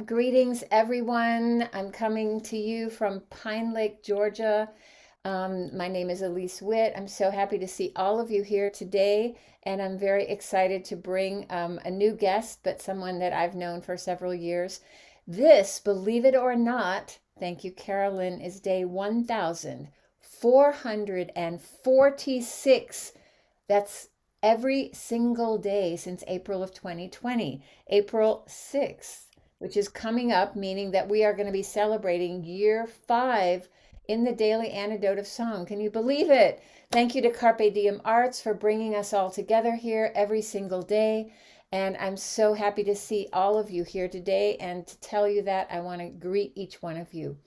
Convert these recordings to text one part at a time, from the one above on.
Greetings, everyone. I'm coming to you from Pine Lake, Georgia. My name is Elise Witt. I'm so happy to see all of you here today, and I'm very excited to bring a new guest, but someone that I've known for several years. This, believe it or not, thank you, Carolyn, is day 1446. That's every single day since April of 2020, April 6th, which is coming up, meaning that we are going to be celebrating year 5 in the daily antidote of song. Can you believe it? Thank you to Carpe Diem Arts for bringing us all together here every single day. And I'm so happy to see all of you here today. And to tell you that, I want to greet each one of you.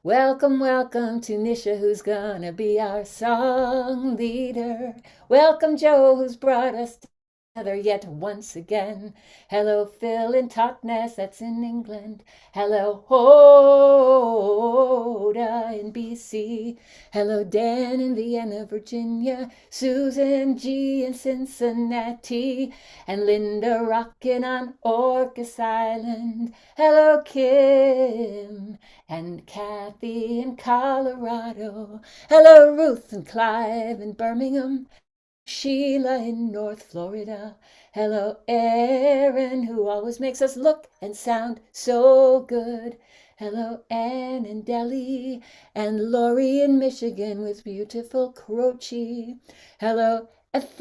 Welcome, welcome to Nisha, who's gonna be our song leader. Welcome, Joe, who's brought us together yet once again. Hello, Phil in Totnes, that's in England. Hello, Hoda in BC. Hello, Dan in Vienna, Virginia. Susan G in Cincinnati. And Linda rockin' on Orcas Island. Hello, Kim and Kathy in Colorado. Hello, Ruth and Clive in Birmingham. Sheila in North Florida. Hello, Erin, who always makes us look and sound so good. Hello, Ann in Delhi, and Lori in Michigan with beautiful Croce. Hello, Athena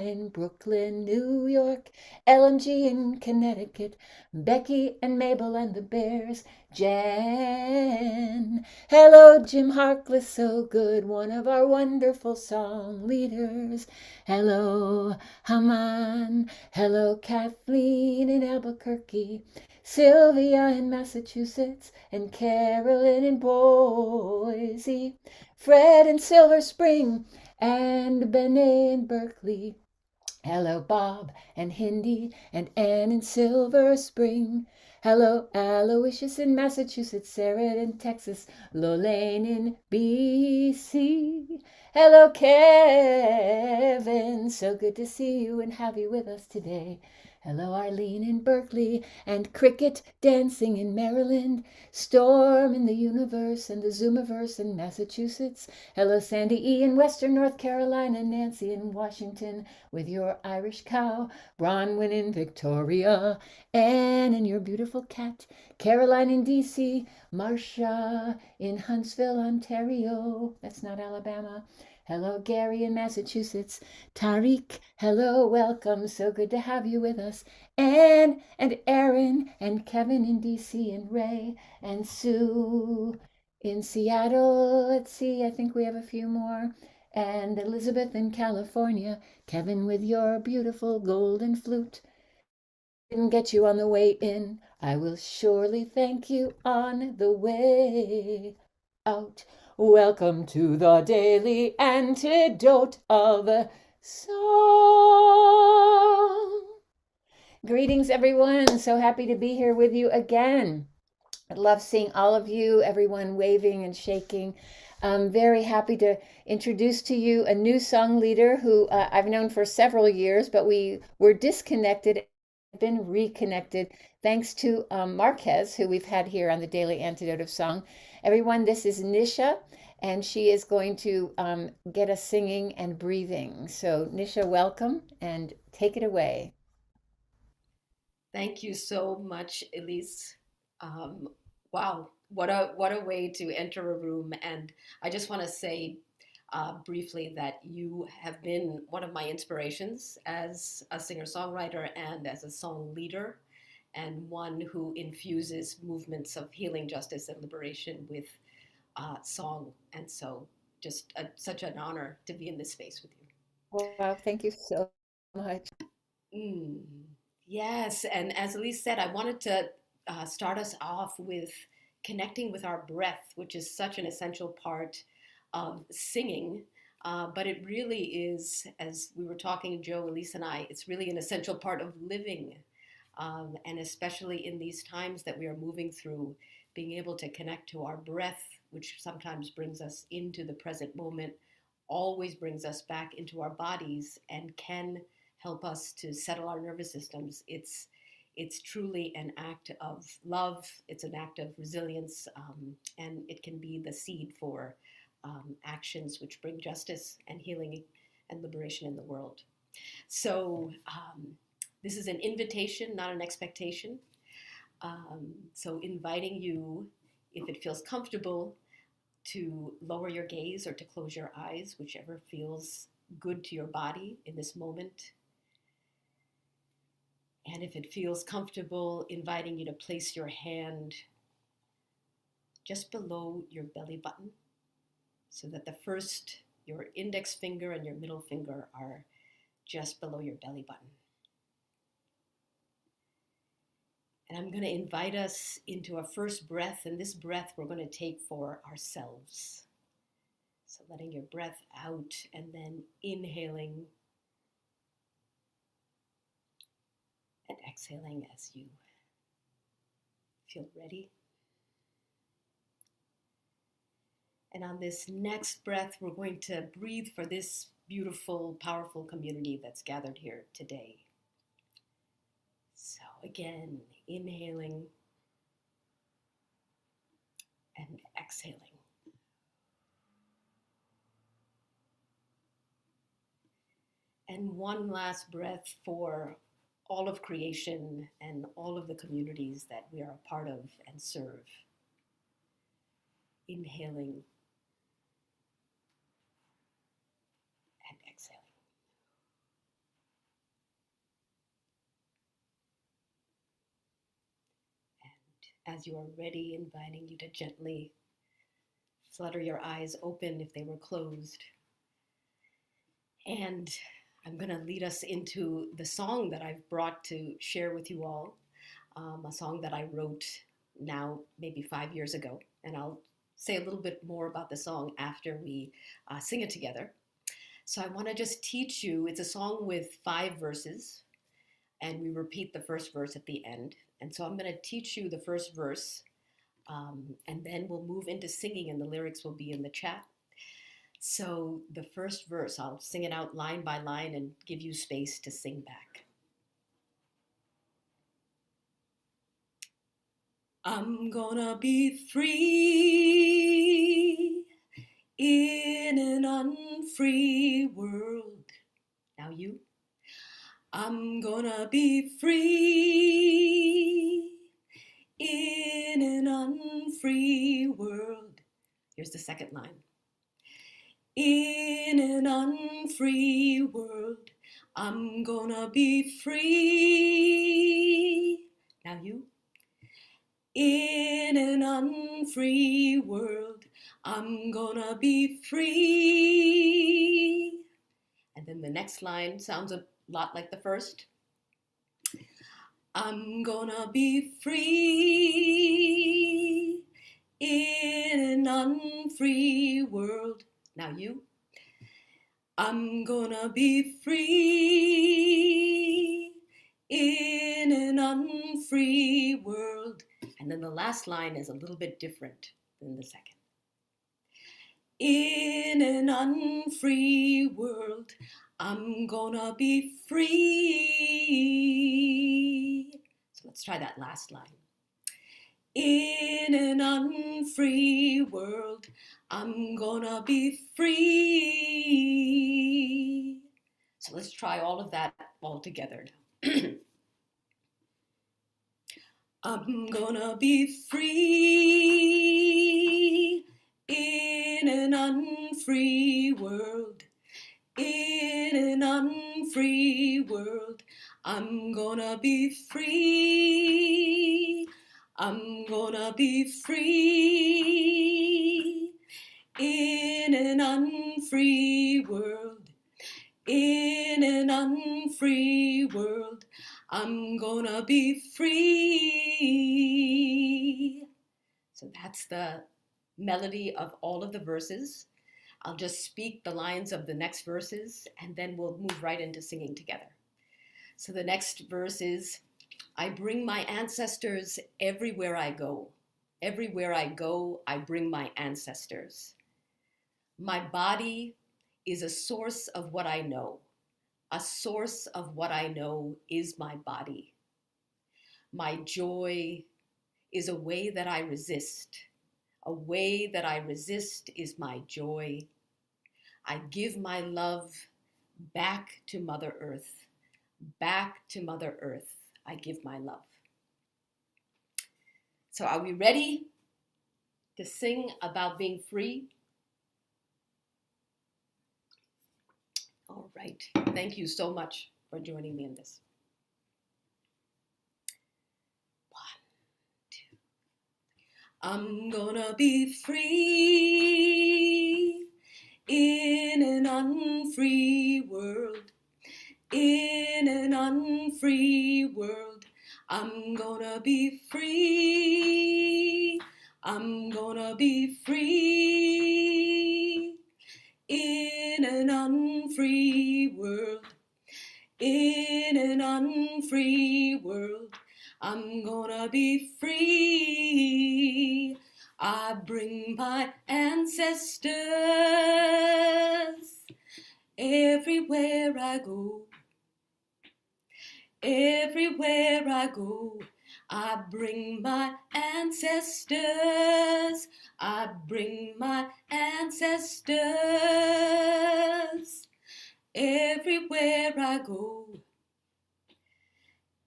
in Brooklyn, New York. LMG in Connecticut. Becky and Mabel and the Bears. Jan. Hello, Jim Harkless, so good, one of our wonderful song leaders. Hello, Haman. Hello, Kathleen in Albuquerque. Sylvia in Massachusetts, and Carolyn in Boise. Fred in Silver Spring, and Benet in Berkeley. Hello, Bob and Hindi and Ann in Silver Spring. Hello, Aloysius in Massachusetts, Sarah in Texas, Lolaine in BC. Hello, Kevin. So good to see you and have you with us today. Hello, Arlene in Berkeley, and Cricket dancing in Maryland. Storm in the universe and the Zoomiverse in Massachusetts. Hello, Sandy E in Western North Carolina, Nancy in Washington with your Irish cow. Bronwyn in Victoria, Anne and your beautiful cat. Caroline in DC, Marcia in Huntsville, Ontario. That's not Alabama. Hello, Gary in Massachusetts. Tariq, hello, welcome. So good to have you with us. Anne and Aaron and Kevin in DC and Ray and Sue in Seattle. Let's see, I think we have a few more. And Elizabeth in California. Kevin with your beautiful golden flute. Didn't get you on the way in. I will surely thank you on the way out. Welcome to the daily antidote of song. Greetings, everyone. So happy to be here with you again. I love seeing all of you, everyone waving and shaking. I'm very happy to introduce to you a new song leader who I've known for several years, but we were disconnected, been reconnected thanks to Marquez, who we've had here on the Daily Antidote of Song. Everyone, this is Nisha, and she is going to get us singing and breathing. So, Nisha, welcome and take it away. Thank you so much, Elise. Um, wow, what a way to enter a room. And I just want to say briefly that you have been one of my inspirations as a singer-songwriter and as a song leader, and one who infuses movements of healing, justice, and liberation with song. And so, just such an honor to be in this space with Wow, thank you so much. you. Yes, and as Elise said, I wanted to start us off with connecting with our breath, which is such an essential part of singing. But it really is, as we were talking, Joe, Elise, and I, it's really an essential part of living. And especially in these times that we are moving through, being able to connect to our breath, which sometimes brings us into the present moment, always brings us back into our bodies and can help us to settle our nervous systems. It's truly an act of love, it's an act of resilience, and it can be the seed for actions which bring justice and healing and liberation in the world. So, this is an invitation, not an expectation. So, inviting you, if it feels comfortable, to lower your gaze or to close your eyes, whichever feels good to your body in this moment. And if it feels comfortable, inviting you to place your hand just below your belly button so that your index finger and your middle finger are just below your belly button. And I'm going to invite us into a first breath, and this breath we're going to take for ourselves. So letting your breath out and then inhaling and exhaling as you feel ready. And on this next breath, we're going to breathe for this beautiful, powerful community that's gathered here today. So again, inhaling and exhaling. And one last breath for all of creation and all of the communities that we are a part of and serve. Inhaling and exhaling. And as you are ready, inviting you to gently flutter your eyes open if they were closed. And I'm going to lead us into the song that I've brought to share with you all, a song that I wrote now maybe 5 years ago. And I'll say a little bit more about the song after we sing it together. So I want to just teach you, it's a song with 5 verses, and we repeat the first verse at the end. And so I'm going to teach you the first verse, and then we'll move into singing, and the lyrics will be in the chat. So the first verse, I'll sing it out line by line and give you space to sing back. I'm gonna be free in an unfree world. Now you. I'm gonna be free in an unfree world. Here's the second line. In an unfree world, I'm gonna be free. Now you. In an unfree world, I'm gonna be free. And then the next line sounds a lot like the first. I'm gonna be free in an unfree world. Now you. I'm gonna be free in an unfree world. And then the last line is a little bit different than the second. In an unfree world, I'm gonna be free. So let's try that last line. In an unfree world, I'm gonna be free. So let's try all of that all together now. I'm gonna be free in an unfree world. In an unfree world, I'm gonna be free. I'm gonna be free in an unfree world. In an unfree world, I'm gonna be free. So that's the melody of all of the verses. I'll just speak the lines of the next verses, and then we'll move right into singing together. So the next verse is, I bring my ancestors everywhere I go. Everywhere I go, I bring my ancestors. My body is a source of what I know. A source of what I know is my body. My joy is a way that I resist. A way that I resist is my joy. I give my love back to Mother Earth. Back to Mother Earth, I give my love. So, are we ready to sing about being free? All right. Thank you so much for joining me in this. 1, 2. I'm gonna be free in an unfree world. In an unfree world, I'm gonna be free. I'm gonna be free in an unfree world. In an unfree world, I'm gonna be free. I bring my ancestors everywhere I go. Everywhere I go, I bring my ancestors. I bring my ancestors. Everywhere I go,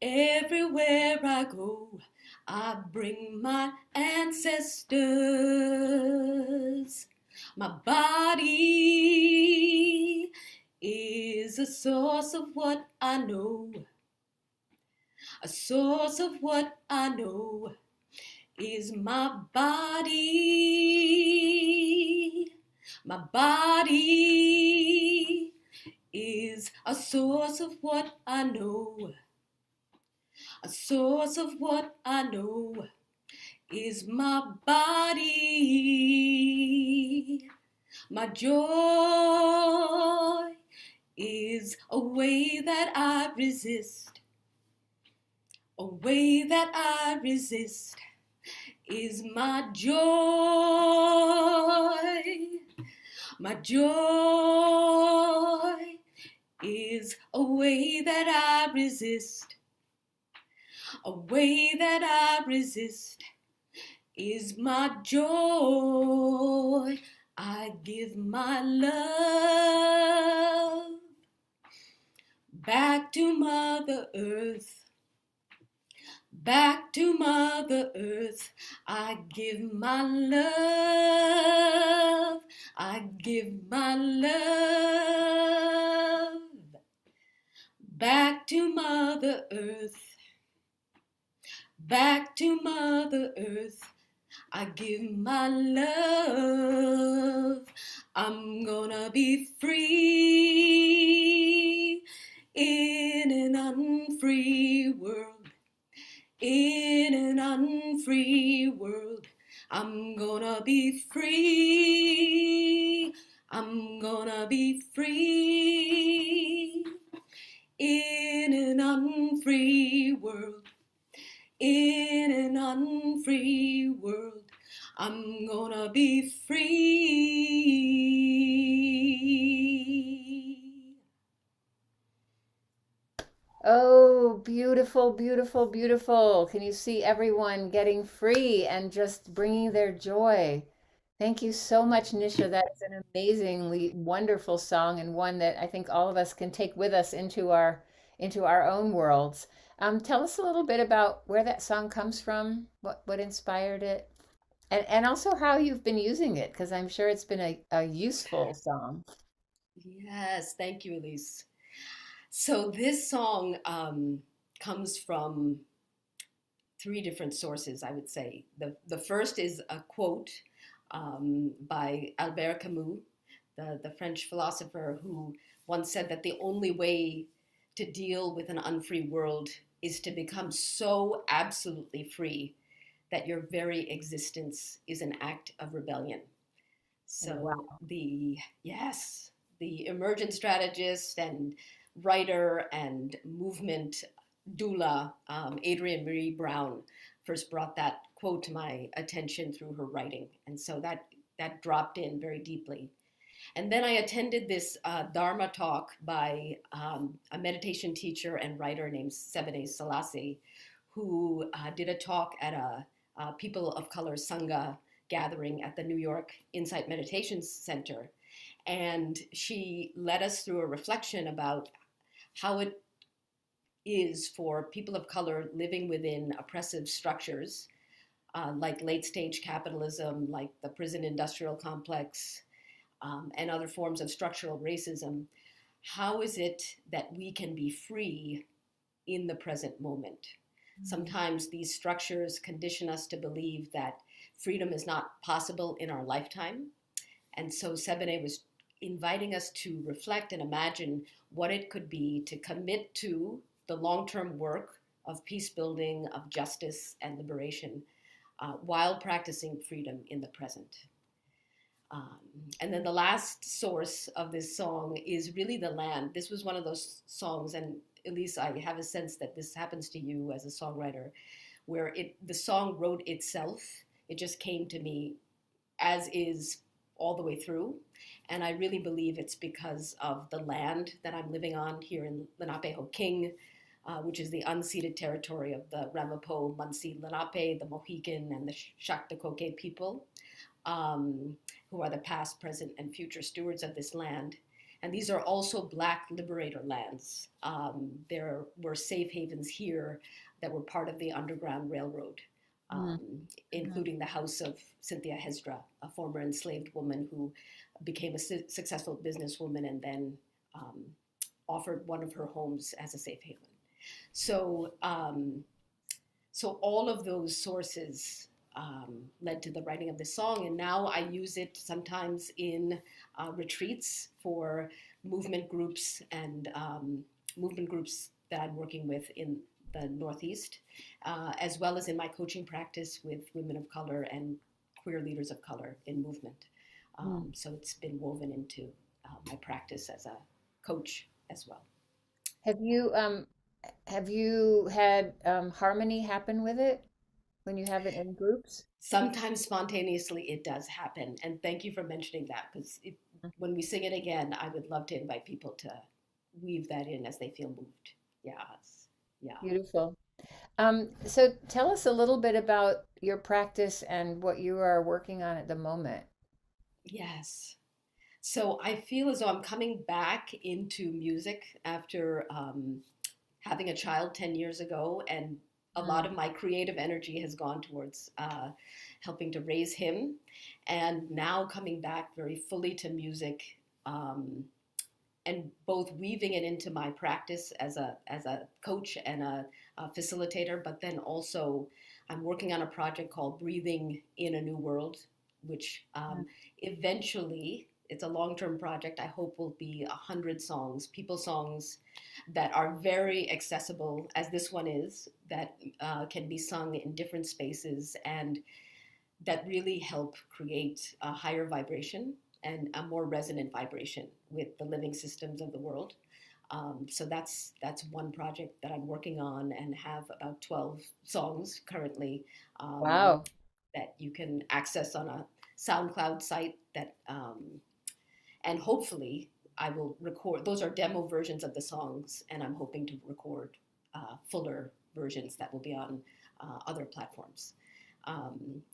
everywhere I go, I bring my ancestors. My body is a source of what I know. A source of what I know is my body. My body is a source of what I know. A source of what I know is my body. My joy is a way that I resist. A way that I resist is my joy. My joy is a way that I resist. A way that I resist is my joy. I give my love back to Mother Earth. Back to Mother Earth, I give my love. I give my love. Back to Mother Earth. Back to Mother Earth, I give my love. I'm gonna be free in an unfree world. In an unfree world, I'm gonna be free. I'm gonna be free. In an unfree world, in an unfree world, I'm gonna be free. Oh, beautiful, beautiful, beautiful. Can you see everyone getting free and just bringing their joy? Thank you so much, Nisha. That is an amazingly wonderful song and one that I think all of us can take with us into our own worlds. Tell us a little bit about where that song comes from, what inspired it, and also how you've been using it, because I'm sure it's been a useful song. Yes, thank you, Elise. So this song comes from three different sources, I would say. The first is a quote by Albert Camus, the French philosopher, who once said that the only way to deal with an unfree world is to become so absolutely free that your very existence is an act of rebellion. So Wow. the emergent strategist and writer and movement doula, Adrienne Marie Brown, first brought that quote to my attention through her writing. And so that dropped in very deeply. And then I attended this Dharma talk by a meditation teacher and writer named Sebene Selassie, who did a talk at a People of Color Sangha gathering at the New York Insight Meditation Center. And she led us through a reflection about how it is for people of color living within oppressive structures, like late stage capitalism, like the prison industrial complex, and other forms of structural racism. How is it that we can be free in the present moment? Sometimes these structures condition us to believe that freedom is not possible in our lifetime. And so Sebene was inviting us to reflect and imagine what it could be to commit to the long term work of peace building, of justice and liberation, while practicing freedom in the present. Um, and then the last source of this song is really the land. This was one of those songs, and Elise, I have a sense that this happens to you as a songwriter, where the song wrote itself. It just came to me as is all the way through. And I really believe it's because of the land that I'm living on here in Lenape-Hoking, which is the unceded territory of the Ramapo, Munsee, Lenape, the Mohican, and the Shaktakoke people, who are the past, present, and future stewards of this land. And these are also Black liberator lands. There were safe havens here that were part of the Underground Railroad, um, including the house of Cynthia Hesdra, a former enslaved woman who became a successful businesswoman and then offered one of her homes as a safe haven. So, so all of those sources led to the writing of this song, and now I use it sometimes in retreats for movement groups and movement groups that I'm working with in the Northeast, as well as in my coaching practice with women of color and queer leaders of color in movement. So it's been woven into my practice as a coach as well. Have you had harmony happen with it when you have it in groups? Sometimes spontaneously it does happen. And thank you for mentioning that, because when we sing it again, I would love to invite people to weave that in as they feel moved. Yes. Yeah. Beautiful. So tell us a little bit about your practice and what you are working on at the moment. Yes. So I feel as though I'm coming back into music after having a child 10 years ago, and a lot of my creative energy has gone towards helping to raise him, and now coming back very fully to music, and both weaving it into my practice as a coach and a facilitator, but then also I'm working on a project called Breathing in a New World, which eventually, it's a long-term project, I hope will be 100 songs, people songs that are very accessible, as this one is, that can be sung in different spaces and that really help create a higher vibration and a more resonant vibration with the living systems of the world. So that's one project that I'm working on and have about 12 songs currently, Wow. that you can access on a SoundCloud site that, and hopefully I will record, those are demo versions of the songs, and I'm hoping to record fuller versions that will be on other platforms.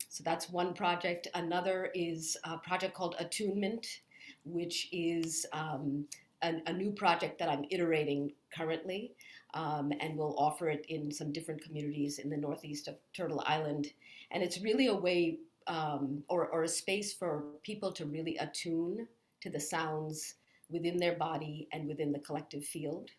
So that's one project. Another is a project called Attunement, which is a new project that I'm iterating currently, and we'll offer it in some different communities in the northeast of Turtle Island. And it's really a way, or a space for people to really attune to the sounds within their body and within the collective field.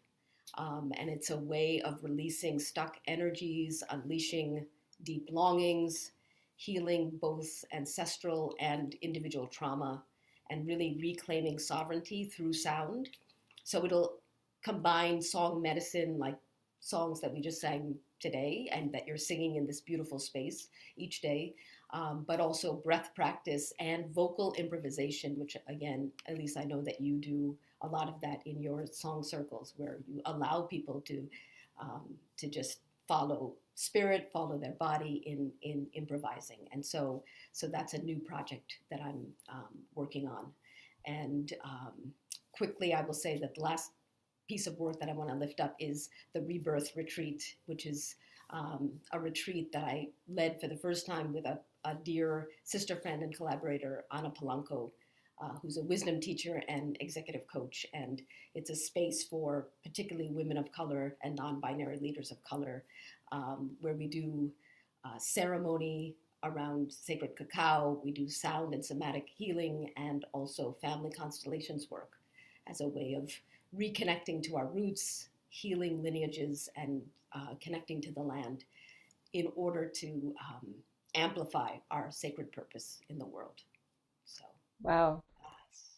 And it's a way of releasing stuck energies, unleashing deep longings, healing both ancestral and individual trauma, and really reclaiming sovereignty through sound. So it'll combine song medicine, like songs that we just sang today and that you're singing in this beautiful space each day, but also breath practice and vocal improvisation, which again, at least I know that you do a lot of that in your song circles, where you allow people to just follow spirit, follow their body in improvising. And so that's a new project that I'm working on. And quickly, I will say that the last piece of work that I want to lift up is the Rebirth Retreat, which is a retreat that I led for the first time with a dear sister friend and collaborator, Anna Polanco, who's a wisdom teacher and executive coach. And it's a space for particularly women of color and non-binary leaders of color, where we do ceremony around sacred cacao. We do sound and somatic healing, and also family constellations work as a way of reconnecting to our roots, healing lineages, and connecting to the land in order to amplify our sacred purpose in the world. So, Wow.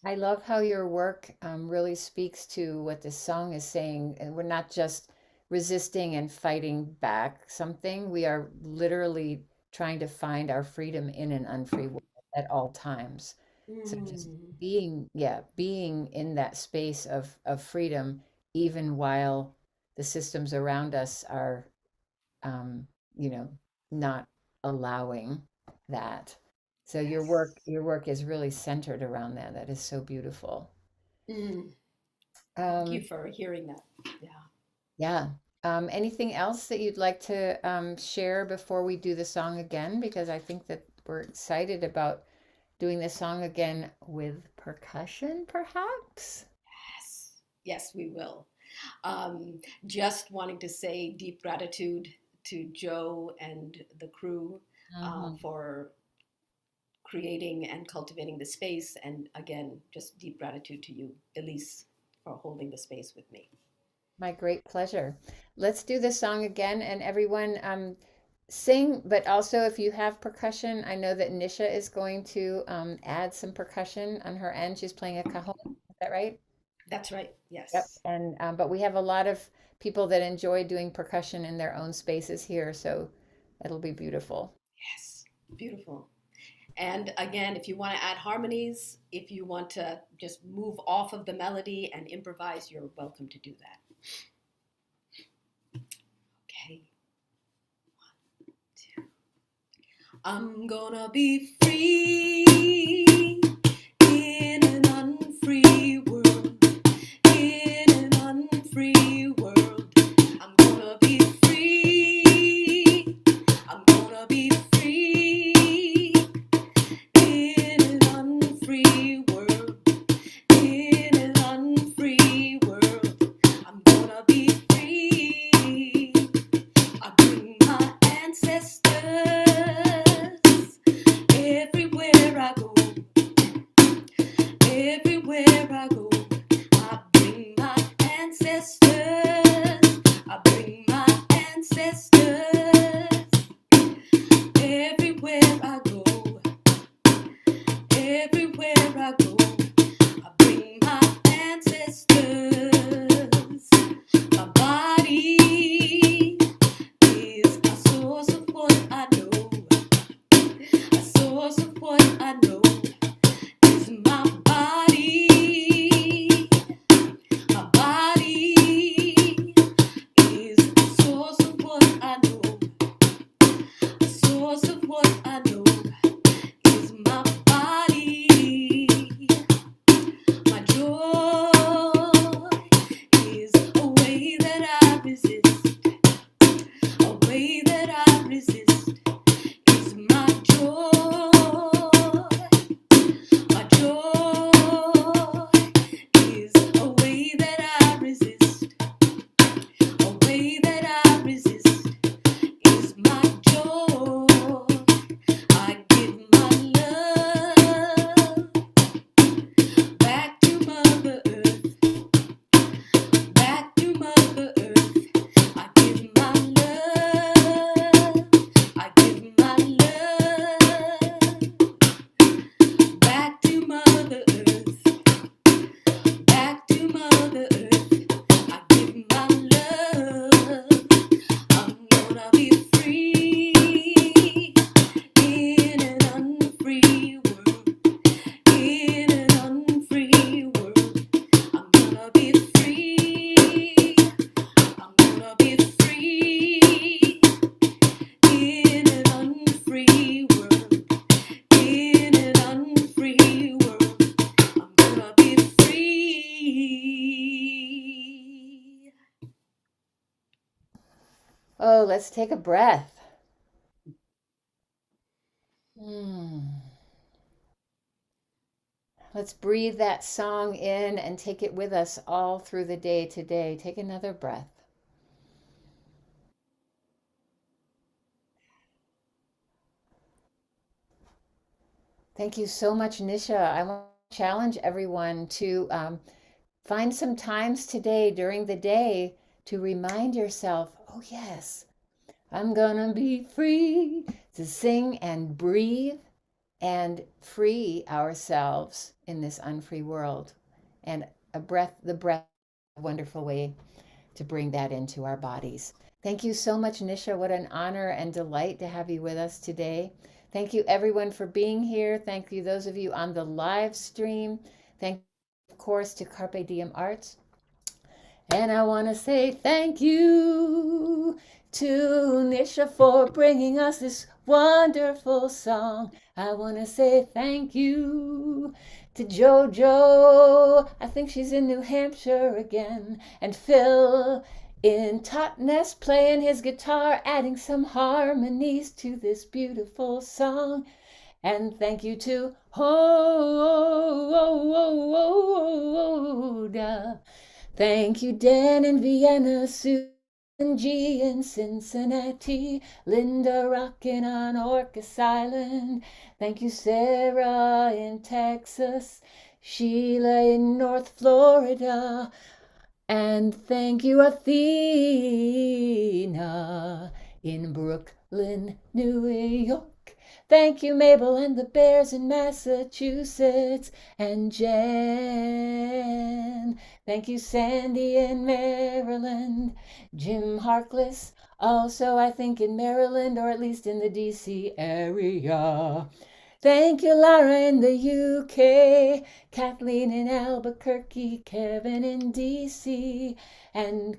I love how your work really speaks to what this song is saying. And we're not just resisting and fighting back something, we are literally trying to find our freedom in an unfree world at all times. So just mm, being, yeah, being in that space of freedom, even while the systems around us are, um, you know, not allowing that. So yes. your work is really centered around that. That is so beautiful. Mm, thank you Um, for hearing that. Yeah. yeah. Anything else that you'd like to share before we do the song again? Because I think that we're excited about doing the song again with percussion, perhaps. Yes. Yes, we will. Just wanting to say deep gratitude to Joe and the crew Mhm. for creating and cultivating the space. And again, just deep gratitude to you, Elise, for holding the space with me. My great pleasure. Let's do the song again, and everyone sing, but also if you have percussion, I know that Nisha is going to add some percussion on her end. She's playing a cajon. Is that right? That's right. Yep. Yes. And but we have a lot of people that enjoy doing percussion in their own spaces here, so it'll be beautiful. Yes. Beautiful. And again, if you want to add harmonies, if you want to just move off of the melody and improvise, you're welcome to do that. Okay. I'm gonna be free in an unfree world. In an unfree world. I'm gonna be free. I'm gonna be free in an unfree world. In an unfree world. I'm gonna be free. I bring my ancestors everywhere I go. Everywhere I go, I bring my ancestors. I bring my ancestors. Everywhere I go, everywhere I go, I bring my ancestors. My body is a source of what I know. A source of what I know is my body. My body is a source of what I know. A source of what I know is my body. My joy is a way that I resist. A way that I resist is my joy. My joy is a way that I resist. A way that I resist is my joy. I give my love back to Mother Earth. Back to Mother Earth. I give my love let's take a breath. Hmm. Let's breathe that song in and take it with us all through the day today. Take another breath. Thank you so much, Nisha. I want to challenge everyone to find some times today during the day to remind yourself, oh, yes, I'm gonna be free to sing and breathe and free ourselves in this unfree world. And the breath, a wonderful way to bring that into our bodies. Thank you so much, Nisha. What an honor and delight to have you with us today. Thank you, everyone, for being here. Thank you, those of you on the live stream. Thank you, of course, to Carpe Diem Arts. And I want to say thank you to Nisha for bringing us this wonderful song. I want to say thank you to JoJo. I think she's in New Hampshire again. And Phil in Totnes playing his guitar, adding some harmonies to this beautiful song. And thank you to Hoda. Thank you, Dan in Vienna, Susan G in Cincinnati, Linda rocking on Orcas Island. Thank you, Sarah in Texas, Sheila in North Florida. And thank you, Athena in Brooklyn, New York. Thank you, Mabel and the Bears in Massachusetts, and Jen. Thank you, Sandy in Maryland. Jim Harkless, also I think in Maryland, or at least in the DC area. Thank you, Lara in the UK, Kathleen in Albuquerque, Kevin in DC, and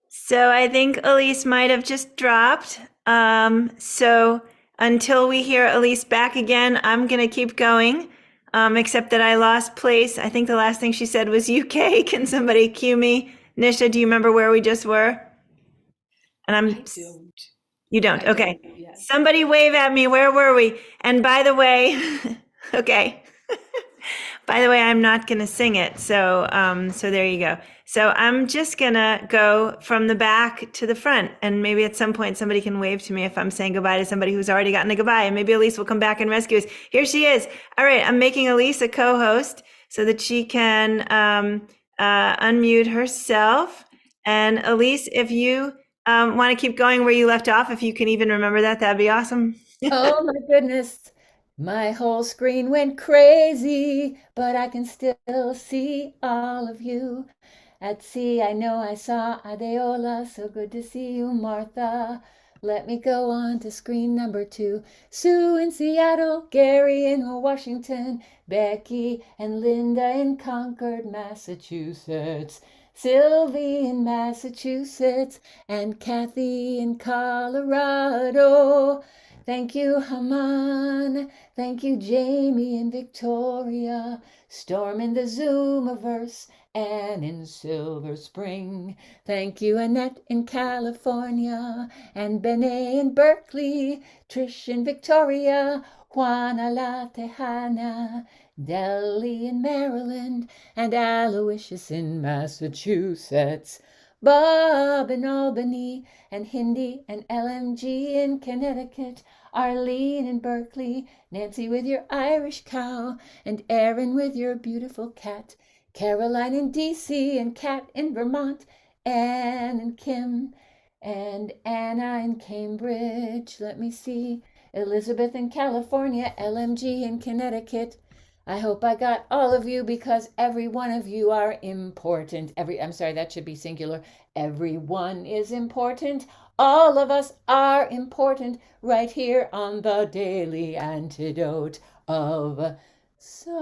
So I think Elise might have just dropped. So until we hear Elise back again, I'm going to keep going. Except that I lost place. I think the last thing she said was UK. Can somebody cue me? Nisha, do you remember where we just were? And I don't. you don't. I Okay. don't. Yeah. Somebody wave at me. Where were we? And by the way, okay. By the way, I'm not going to sing it. So there you go. So I'm just going to go from the back to the front. And maybe at some point somebody can wave to me if I'm saying goodbye to somebody who's already gotten a goodbye. And maybe Elise will come back and rescue us. Here she is. All right. I'm making Elise a co-host so that she can unmute herself. And Elise, if you want to keep going where you left off, if you can even remember that, that'd be awesome. oh my goodness, my whole screen went crazy, but I can still see all of you. At sea, I know I saw Adeola, so good to see you, Martha. Let me go on to screen number 2. Sue in Seattle, Gary in Washington, Becky and Linda in Concord, Massachusetts, Sylvie in Massachusetts, and Kathy in Colorado. Thank you, Haman. Thank you, Jamie and Victoria. Storm in the Zoomiverse and in Silver Spring. Thank you, Annette in California, and Benet in Berkeley, Trish in Victoria, Juana La Tejana, Delhi in Maryland, and Aloysius in Massachusetts. Bob in Albany, and Hindi and LMG in Connecticut, Arlene in Berkeley, Nancy with your Irish cow, and Erin with your beautiful cat, Caroline in DC, and Kat in Vermont, Anne and Kim, and Anna in Cambridge. Let me see. Elizabeth in California, LMG in Connecticut. I hope I got all of you because every one of you are important. I'm sorry, that should be singular. Everyone is important. All of us are important right here on the Daily Antidote of Song.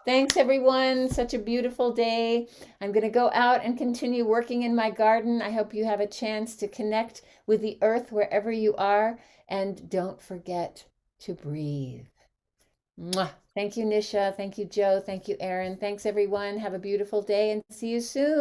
Thanks, everyone. Such a beautiful day. I'm going to go out and continue working in my garden. I hope you have a chance to connect with the earth wherever you are. And don't forget to breathe. Mwah. Thank you, Nisha. Thank you, Joe. Thank you, Erin. Thanks, everyone. Have a beautiful day and see you soon.